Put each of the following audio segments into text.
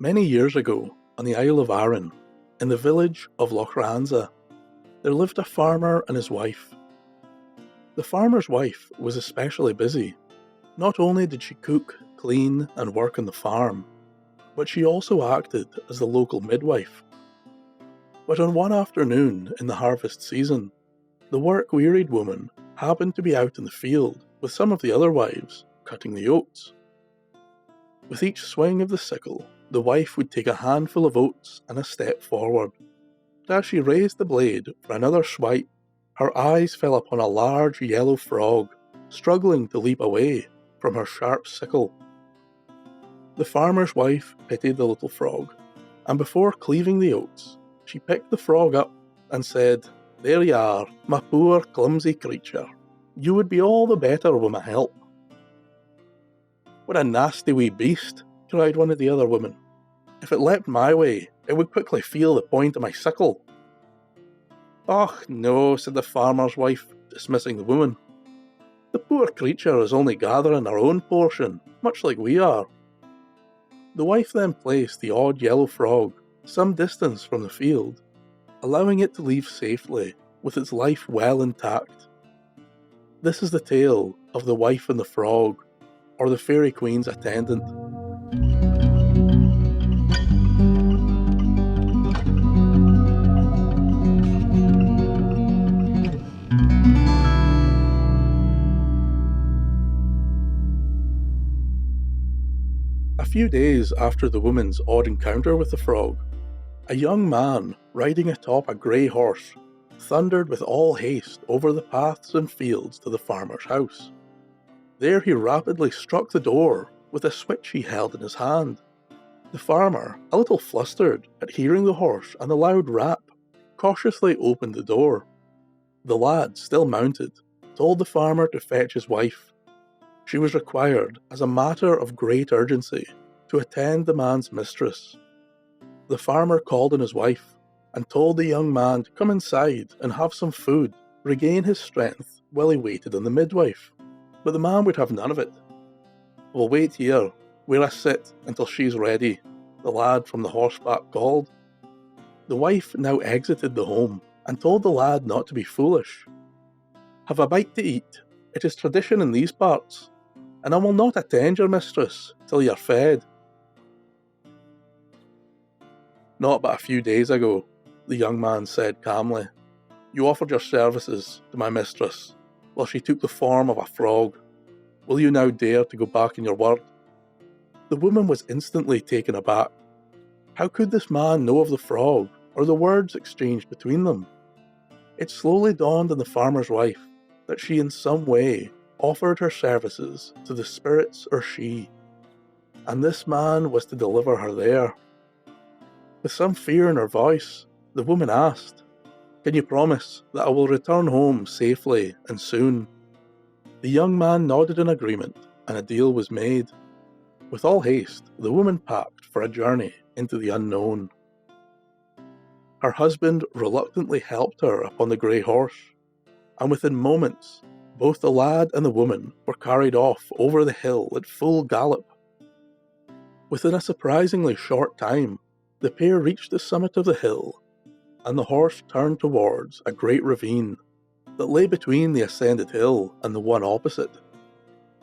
Many years ago, on the Isle of Arran, in the village of Lochranza, there lived a farmer and his wife. The farmer's wife was especially busy. Not only did she cook, clean, and work on the farm, but she also acted as the local midwife. But on one afternoon in the harvest season, the work-wearied woman happened to be out in the field with some of the other wives, cutting the oats. With each swing of the sickle, the wife would take a handful of oats and a step forward. But as she raised the blade for another swipe, her eyes fell upon a large yellow frog, struggling to leap away from her sharp sickle. The farmer's wife pitied the little frog, and before cleaving the oats, she picked the frog up and said, "There you are, my poor clumsy creature. You would be all the better with my help." "What a nasty wee beast," cried one of the other women. "If it leapt my way, it would quickly feel the point of my sickle." "Och no," said the farmer's wife, dismissing the woman. "The poor creature is only gathering her own portion, much like we are." The wife then placed the odd yellow frog some distance from the field, allowing it to leave safely with its life well intact. This is the tale of the wife and the frog, or the fairy queen's attendant. A few days after the woman's odd encounter with the frog, a young man riding atop a grey horse thundered with all haste over the paths and fields to the farmer's house. There he rapidly struck the door with a switch he held in his hand. The farmer, a little flustered at hearing the horse and the loud rap, cautiously opened the door. The lad, still mounted, told the farmer to fetch his wife. She was required, as a matter of great urgency, to attend the man's mistress. The farmer called on his wife and told the young man to come inside and have some food, regain his strength while he waited on the midwife. But the man would have none of it. "We'll wait here, where I sit, until she's ready," the lad from the horseback called. The wife now exited the home and told the lad not to be foolish. "Have a bite to eat. It is tradition in these parts, and I will not attend your mistress till you're fed." "Not but a few days ago," the young man said calmly, "you offered your services to my mistress, while she took the form of a frog. Will you now dare to go back on your word?" The woman was instantly taken aback. How could this man know of the frog, or the words exchanged between them? It slowly dawned on the farmer's wife that she in some way offered her services to the spirits or she, and this man was to deliver her there. With some fear in her voice, the woman asked, "Can you promise that I will return home safely and soon?" The young man nodded in agreement, and a deal was made. With all haste, the woman packed for a journey into the unknown. Her husband reluctantly helped her upon the grey horse, and within moments, both the lad and the woman were carried off over the hill at full gallop. Within a surprisingly short time, the pair reached the summit of the hill, and the horse turned towards a great ravine that lay between the ascended hill and the one opposite.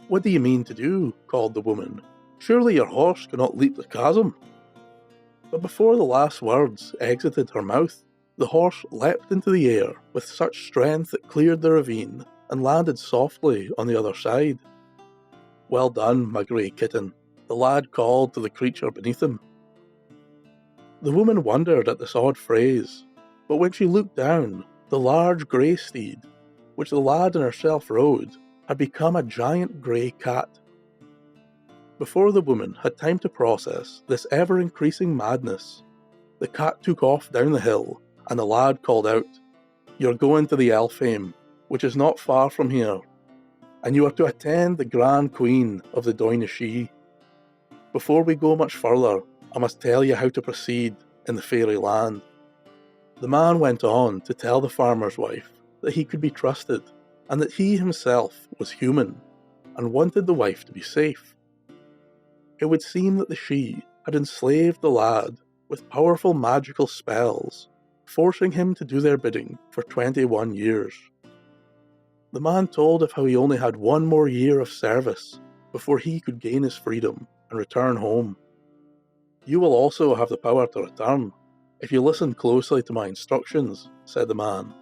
"What do you mean to do?" called the woman. "Surely your horse cannot leap the chasm." But before the last words exited her mouth, the horse leapt into the air with such strength it cleared the ravine and landed softly on the other side. "Well done, my grey kitten," the lad called to the creature beneath him. The woman wondered at this odd phrase, but when she looked down, the large grey steed, which the lad and herself rode, had become a giant grey cat. Before the woman had time to process this ever-increasing madness, the cat took off down the hill, and the lad called out, "You're going to the Elfheim, which is not far from here, and you are to attend the Grand Queen of the Doynashi. Before we go much further, I must tell you how to proceed in the fairy land." The man went on to tell the farmer's wife that he could be trusted, and that he himself was human, and wanted the wife to be safe. It would seem that the she had enslaved the lad with powerful magical spells, forcing him to do their bidding for 21 years. The man told of how he only had one more year of service before he could gain his freedom and return home. "You will also have the power to return, if you listen closely to my instructions," said the man.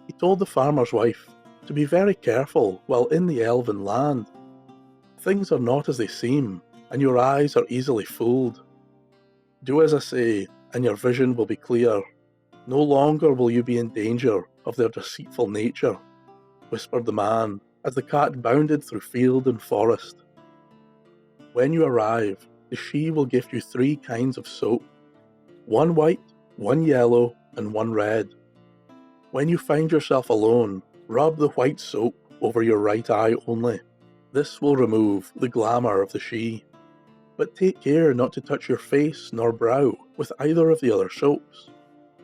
He told the farmer's wife to be very careful while in the elven land. Things are not as they seem, and your eyes are easily fooled. Do as I say, and your vision will be clear. No longer will you be in danger of their deceitful nature, whispered the man as the cat bounded through field and forest. When you arrive, the she will give you 3 kinds of soap, one white, one yellow, and one red. When you find yourself alone, rub the white soap over your right eye only. This will remove the glamour of the she. But take care not to touch your face nor brow with either of the other soaps,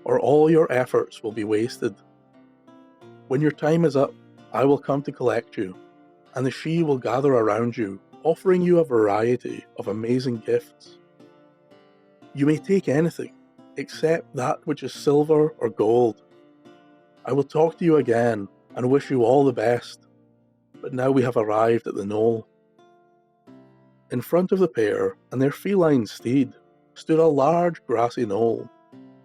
or all your efforts will be wasted. When your time is up, I will come to collect you, and the she will gather around you, offering you a variety of amazing gifts. You may take anything, except that which is silver or gold. I will talk to you again and wish you all the best, but now we have arrived at the knoll. In front of the pair and their feline steed stood a large grassy knoll,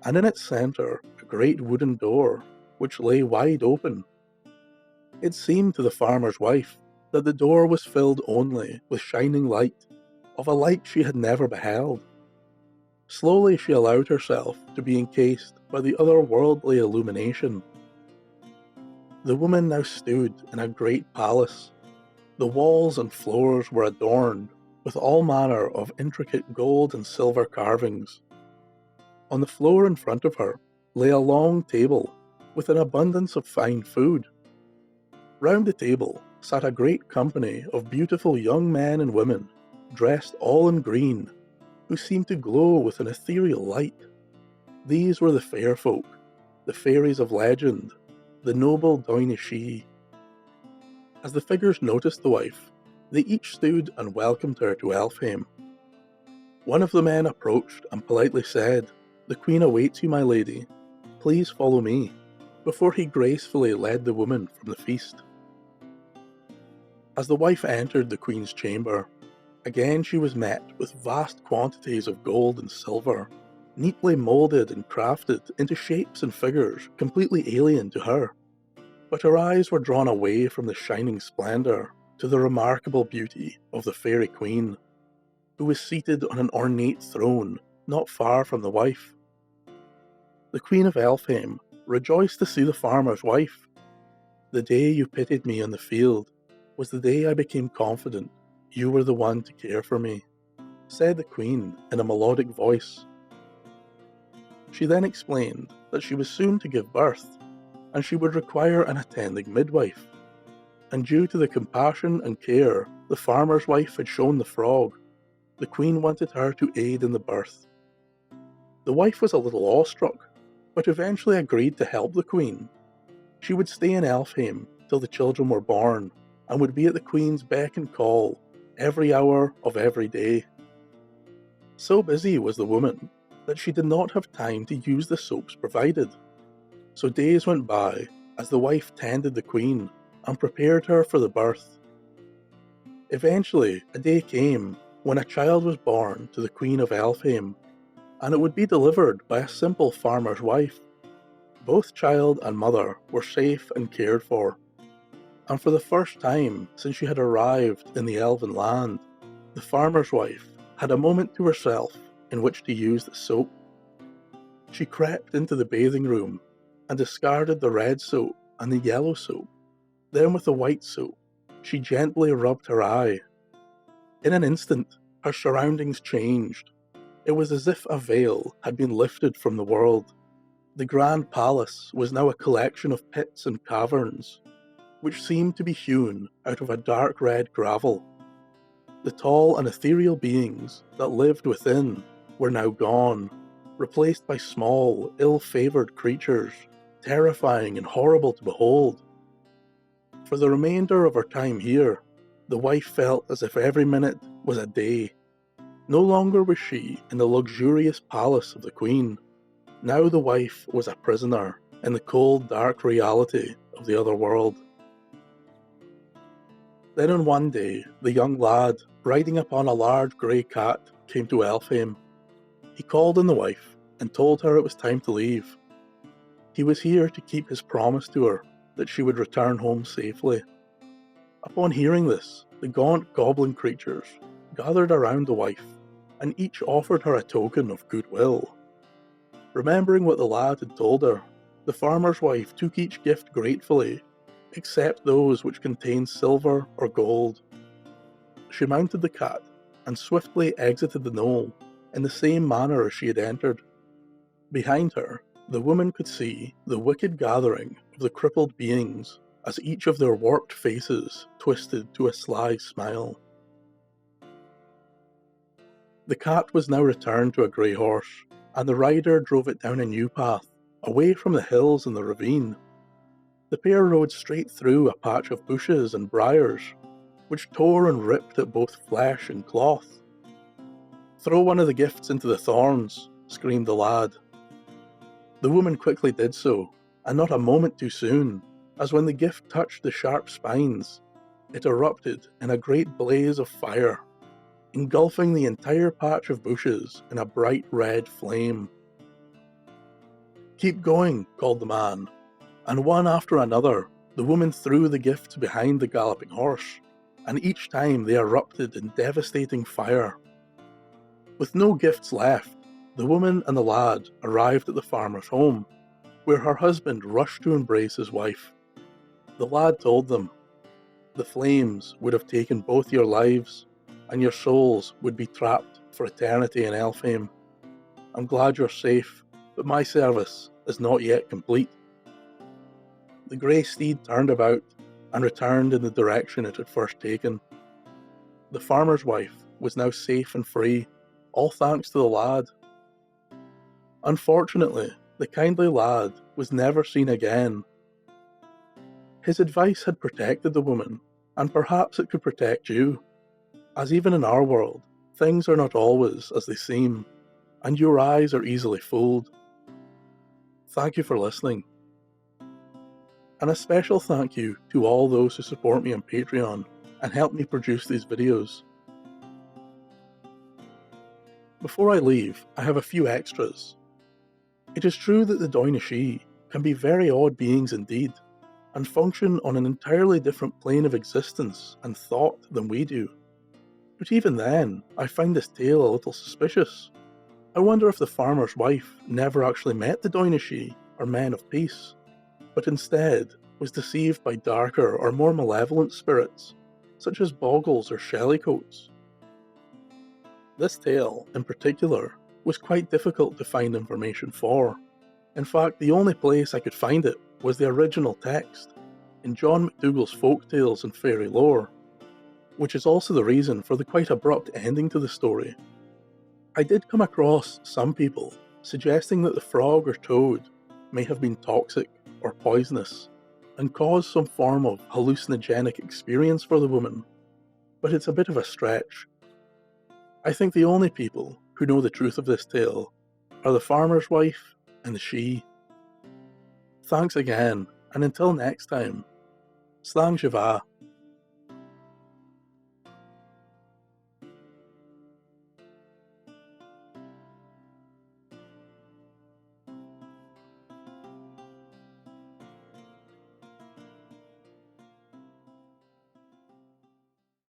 and in its centre a great wooden door, which lay wide open. It seemed to the farmer's wife that the door was filled only with shining light, of a light she had never beheld. Slowly she allowed herself to be encased by the otherworldly illumination. The woman now stood in a great palace. The walls and floors were adorned with all manner of intricate gold and silver carvings. On the floor in front of her lay a long table with an abundance of fine food. Round the table sat a great company of beautiful young men and women, dressed all in green, who seemed to glow with an ethereal light. These were the fair folk, the fairies of legend, the noble Doine She. As the figures noticed the wife, they each stood and welcomed her to Elfhame. One of the men approached and politely said, "The Queen awaits you, my lady. Please follow me," before he gracefully led the woman from the feast. As the wife entered the Queen's chamber, again she was met with vast quantities of gold and silver, neatly moulded and crafted into shapes and figures completely alien to her. But her eyes were drawn away from the shining splendour to the remarkable beauty of the fairy queen, who was seated on an ornate throne not far from the wife. The Queen of Elfhame rejoiced to see the farmer's wife. "The day you pitied me in the field was the day I became confident you were the one to care for me," said the Queen in a melodic voice. She then explained that she was soon to give birth, and she would require an attending midwife. And due to the compassion and care the farmer's wife had shown the frog, the Queen wanted her to aid in the birth. The wife was a little awestruck, but eventually agreed to help the Queen. She would stay in Elfhame till the children were born, and would be at the Queen's beck and call every hour of every day. So busy was the woman that she did not have time to use the soaps provided. So days went by as the wife tended the Queen and prepared her for the birth. Eventually, a day came when a child was born to the Queen of Elfhame, and it would be delivered by a simple farmer's wife. Both child and mother were safe and cared for, and for the first time since she had arrived in the elven land, the farmer's wife had a moment to herself in which to use the soap. She crept into the bathing room and discarded the red soap and the yellow soap. Then with the white soap, she gently rubbed her eye. In an instant, her surroundings changed. It was as if a veil had been lifted from the world. The grand palace was now a collection of pits and caverns, which seemed to be hewn out of a dark red gravel. The tall and ethereal beings that lived within were now gone, replaced by small, ill-favoured creatures, terrifying and horrible to behold. For the remainder of her time here, the wife felt as if every minute was a day. No longer was she in the luxurious palace of the queen. Now the wife was a prisoner in the cold, dark reality of the other world. Then on one day, the young lad, riding upon a large grey cat, came to Elfhame. He called on the wife and told her it was time to leave. He was here to keep his promise to her that she would return home safely. Upon hearing this, the gaunt goblin creatures gathered around the wife, and each offered her a token of goodwill. Remembering what the lad had told her, the farmer's wife took each gift gratefully, except those which contained silver or gold. She mounted the cat and swiftly exited the knoll in the same manner as she had entered. Behind her, the woman could see the wicked gathering of the crippled beings as each of their warped faces twisted to a sly smile. The cat was now returned to a grey horse, and the rider drove it down a new path, away from the hills and the ravine. The pair rode straight through a patch of bushes and briars, which tore and ripped at both flesh and cloth. "Throw one of the gifts into the thorns," screamed the lad. The woman quickly did so, and not a moment too soon, as when the gift touched the sharp spines, it erupted in a great blaze of fire, engulfing the entire patch of bushes in a bright red flame. "Keep going," called the man, and one after another, the woman threw the gifts behind the galloping horse, and each time they erupted in devastating fire. With no gifts left, the woman and the lad arrived at the farmer's home, where her husband rushed to embrace his wife. The lad told them, "The flames would have taken both your lives, and your souls would be trapped for eternity in Elfhame. I'm glad you're safe, but my service is not yet complete." The grey steed turned about and returned in the direction it had first taken. The farmer's wife was now safe and free, all thanks to the lad. Unfortunately, the kindly lad was never seen again. His advice had protected the woman, and perhaps it could protect you, as even in our world, things are not always as they seem, and your eyes are easily fooled. Thank you for listening. And a special thank you to all those who support me on Patreon and help me produce these videos. Before I leave, I have a few extras. It is true that the Doinashi can be very odd beings indeed, and function on an entirely different plane of existence and thought than we do. But even then, I find this tale a little suspicious. I wonder if the farmer's wife never actually met the Doinashi, or men of peace, but instead was deceived by darker or more malevolent spirits, such as boggles or shellycoats. This tale, in particular, was quite difficult to find information for. In fact, the only place I could find it was the original text, in John McDougall's Folktales and Fairy Lore, which is also the reason for the quite abrupt ending to the story. I did come across some people suggesting that the frog or toad may have been toxic or poisonous, and caused some form of hallucinogenic experience for the woman, but it's a bit of a stretch. I think the only people who know the truth of this tale are the farmer's wife and the she. Thanks again, and until next time, Slang Shiva.